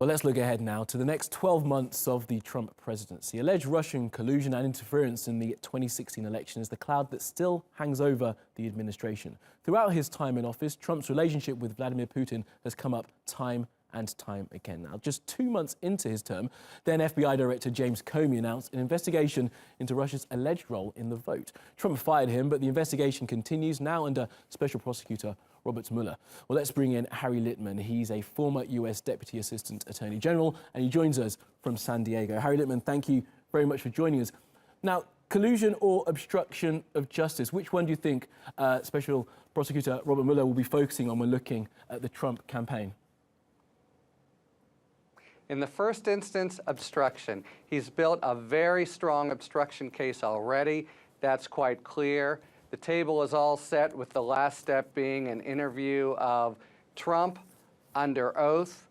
Well, let's look ahead now to the next 12 months of the Trump presidency. Alleged Russian collusion and interference in the 2016 election is the cloud that still hangs over the administration. Throughout his time in office, Trump's relationship with Vladimir Putin has come up time and time again. Now, just 2 months into his term, then FBI Director James Comey announced an investigation into Russia's alleged role in the vote. Trump fired him, but the investigation continues now under Special Prosecutor Robert Mueller. Well, let's bring in Harry Litman. He's a former US Deputy Assistant Attorney General, and he joins us from San Diego. Harry Litman, thank you very much for joining us. Now, collusion or obstruction of justice, which one do you think Special Prosecutor Robert Mueller will be focusing on when looking at the Trump campaign? In the first instance, obstruction. He's built a very strong obstruction case already. That's quite clear. The table is all set, with the last step being an interview of Trump under oath.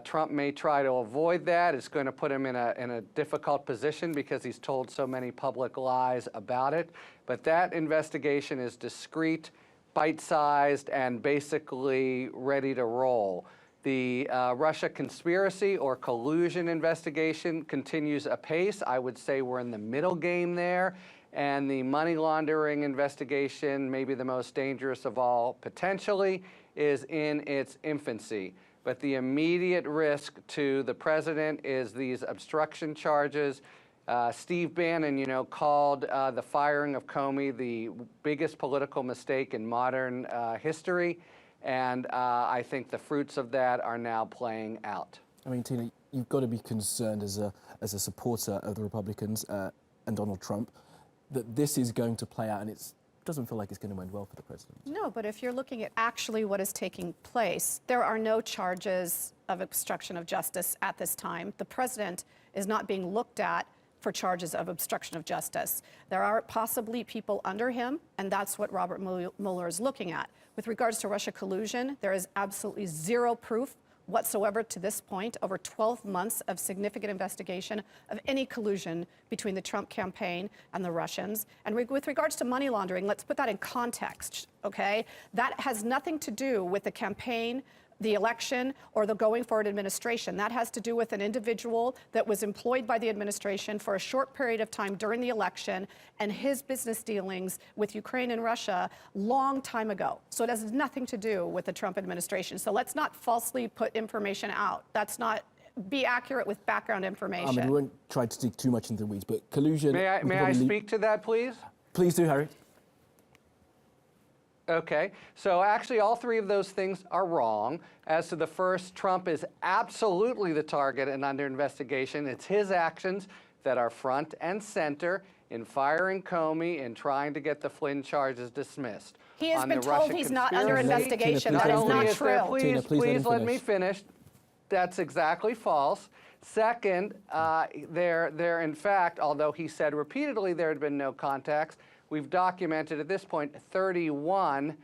Trump may try to avoid that. It's going to put him in a difficult position because he's told so many public lies about it. But that investigation is discreet, bite-sized, and basically ready to roll. The Russia conspiracy or collusion investigation continues apace. I would say we're in the middle game there. And the money laundering investigation, maybe the most dangerous of all potentially, is in its infancy. But the immediate risk to the president is these obstruction charges. Steve Bannon, called the firing of Comey the biggest political mistake in modern history. And I think the fruits of that are now playing out. I mean, Tina, you've got to be concerned as a supporter of the Republicans and Donald Trump that this is going to play out, and it doesn't feel like it's going to end well for the president. No, but if you're looking at actually what is taking place, there are no charges of obstruction of justice at this time. The president is not being looked at for charges of obstruction of justice. There are possibly people under him, and that's what Robert Mueller is looking at. With regards to Russia collusion, there is absolutely zero proof whatsoever to this point, over 12 months of significant investigation of any collusion between the Trump campaign and the Russians. And with regards to money laundering, let's put that in context, okay? That has nothing to do with the campaign, the election, or the going forward administration. That has to do with an individual that was employed by the administration for a short period of time during the election and his business dealings with Ukraine and Russia long time ago. So it has nothing to do with the Trump administration. So let's not falsely put information out. That's not, be accurate with background information. I mean, we won't try to dig too much into the weeds, but collusion... May I speak to that, please? Please do, Harry. Okay, so actually all three of those things are wrong. As to the first, Trump is absolutely the target and under investigation. It's his actions that are front and center in firing Comey and trying to get the Flynn charges dismissed. He has been told he's not under investigation. That is not true. Please let me finish. That's exactly false. Second, there in fact, although he said repeatedly there had been no contacts, we've documented at this point 31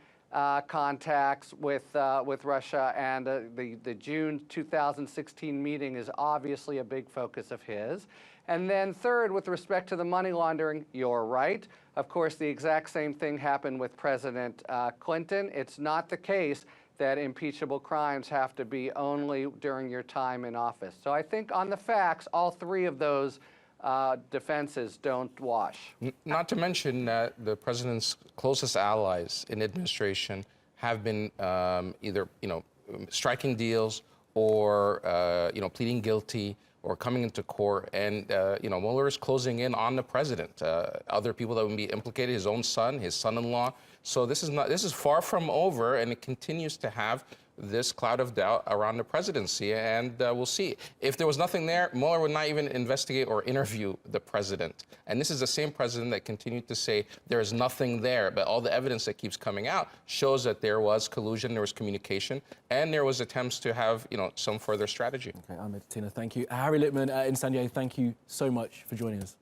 contacts with Russia, and the June 2016 meeting is obviously a big focus of his. And then third, with respect to the money laundering, you're right. Of course, the exact same thing happened with President Clinton. It's not the case that impeachable crimes have to be only during your time in office. So I think on the facts, all three of those defenses don't wash. Not to mention that the president's closest allies in administration have been either striking deals or pleading guilty or coming into court, and Mueller is closing in on the president. Other people that would be implicated, his own son, his son-in-law. So this is far from over, and it continues to have this cloud of doubt around the presidency, and we'll see. If there was nothing there, Mueller would not even investigate or interview the president. And this is the same president that continued to say there is nothing there, but all the evidence that keeps coming out shows that there was collusion, there was communication, and there was attempts to have, some further strategy. Okay, Ahmed, Tina, thank you. Harry Litman in San Diego, thank you so much for joining us.